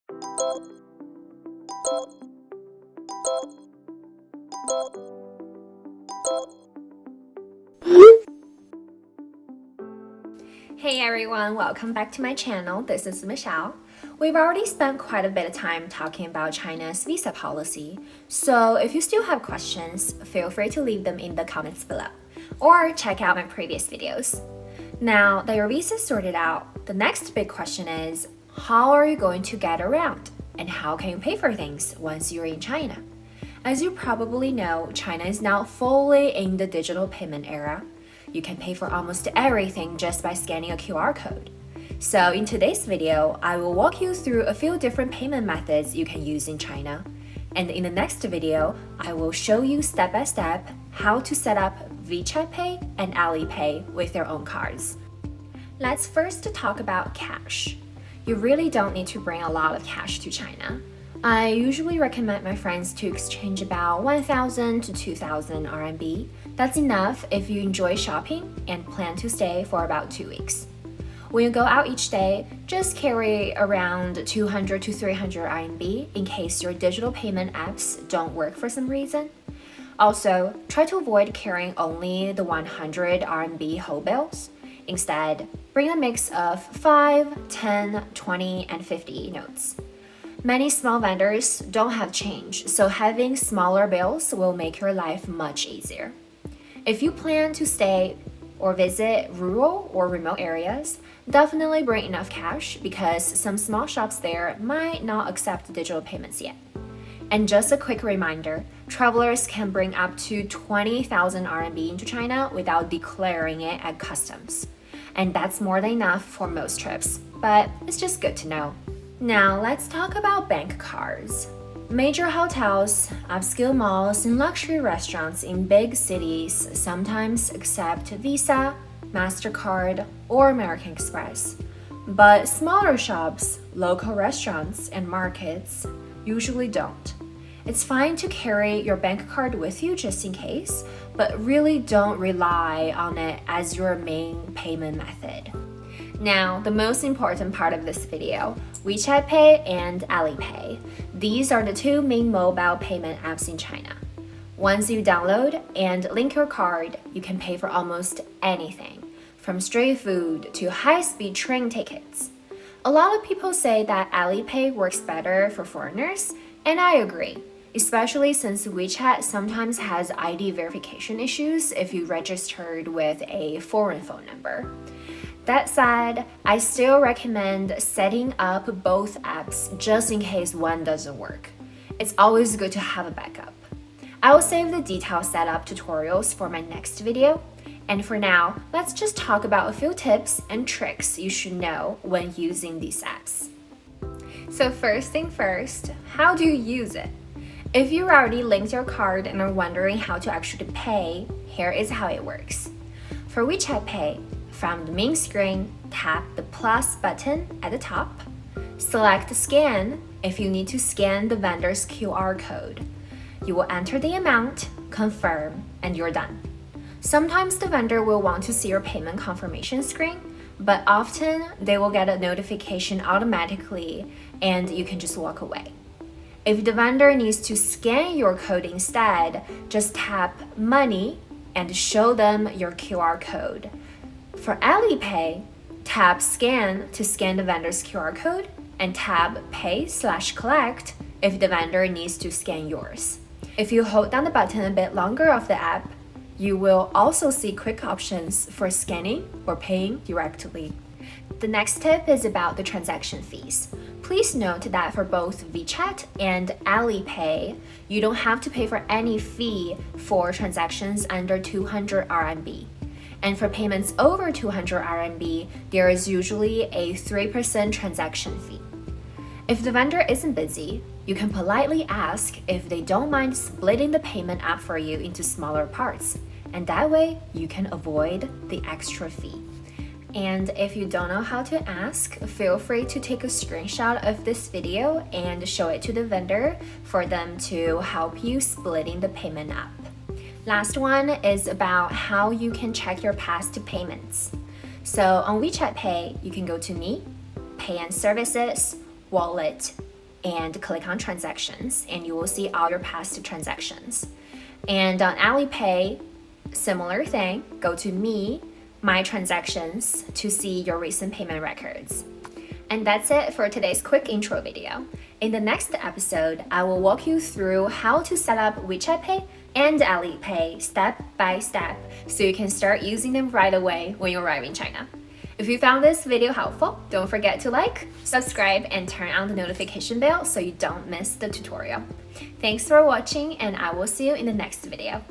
Hey everyone, welcome back to my channel. This is Michelle. We've already spent quite a bit of time talking about China's visa policy, so if you still have questions, feel free to leave them in the comments below, or check out my previous videos. Now that your visa is sorted out, the next big question is, how are you going to get around? And how can you pay for things once you're in China? As you probably know, China is now fully in the digital payment era. You can pay for almost everything just by scanning a QR code. So in today's video, I will walk you through a few different payment methods you can use in China. And in the next video, I will show you step by step how to set up WeChat Pay and Alipay with your own cards. Let's first talk about cash. You really don't need to bring a lot of cash to China. I usually recommend my friends to exchange about 1,000 to 2,000 RMB. That's enough if you enjoy shopping and plan to stay for about 2 weeks. When you go out each day, just carry around 200 to 300 RMB in case your digital payment apps don't work for some reason. Also, try to avoid carrying only the 100 RMB whole bills. Instead, bring a mix of 5, 10, 20, and 50 notes. Many small vendors don't have change, so having smaller bills will make your life much easier. If you plan to stay or visit rural or remote areas, definitely bring enough cash because some small shops there might not accept digital payments yet. And just a quick reminder, travelers can bring up to 20,000 RMB into China without declaring it at customs. And that's more than enough for most trips, but it's just good to know. Now let's talk about bank cards. Major hotels, upscale malls, and luxury restaurants in big cities sometimes accept Visa, MasterCard, or American Express. But smaller shops, local restaurants, and markets usually don't. It's fine to carry your bank card with you just in case, but really don't rely on it as your main payment method. Now, the most important part of this video, WeChat Pay and Alipay. These are the two main mobile payment apps in China. Once you download and link your card, you can pay for almost anything, from street food to high-speed train tickets. A lot of people say that Alipay works better for foreigners, and I agree, especially since WeChat sometimes has ID verification issues if you registered with a foreign phone number. That said, I still recommend setting up both apps just in case one doesn't work. It's always good to have a backup. I will save the detailed setup tutorials for my next video. And for now, let's just talk about a few tips and tricks you should know when using these apps. So first thing first, how do you use it? If you already linked your card and are wondering how to actually pay, here is how it works. For WeChat Pay, from the main screen, tap the plus button at the top. Select Scan if you need to scan the vendor's QR code. You will enter the amount, confirm, and you're done. Sometimes the vendor will want to see your payment confirmation screen, but often they will get a notification automatically and you can just walk away. If the vendor needs to scan your code instead, just tap Money and show them your QR code. For Alipay, tap Scan to scan the vendor's QR code and tap Pay/Collect if the vendor needs to scan yours. If you hold down the button a bit longer of the app, you will also see quick options for scanning or paying directly. The next tip is about the transaction fees. Please note that for both WeChat and Alipay, you don't have to pay for any fee for transactions under 200 RMB. And for payments over 200 RMB, there is usually a 3% transaction fee. If the vendor isn't busy, you can politely ask if they don't mind splitting the payment app for you into smaller parts, and that way you can avoid the extra fee. And if you don't know how to ask, feel free to take a screenshot of this video and show it to the vendor for them to help you splitting the payment up. Last one is about how you can check your past payments. So on WeChat Pay, you can go to Me, Pay and Services, Wallet, and click on transactions, and you will see all your past transactions. And on Alipay, similar thing, go to my transactions to see your recent payment records. And that's it for today's quick intro video. In the next episode, I will walk you through how to set up WeChat Pay and Alipay step by step so you can start using them right away when you arrive in China. If you found this video helpful, don't forget to like, subscribe, and turn on the notification bell so you don't miss the tutorial. Thanks for watching, and I will see you in the next video.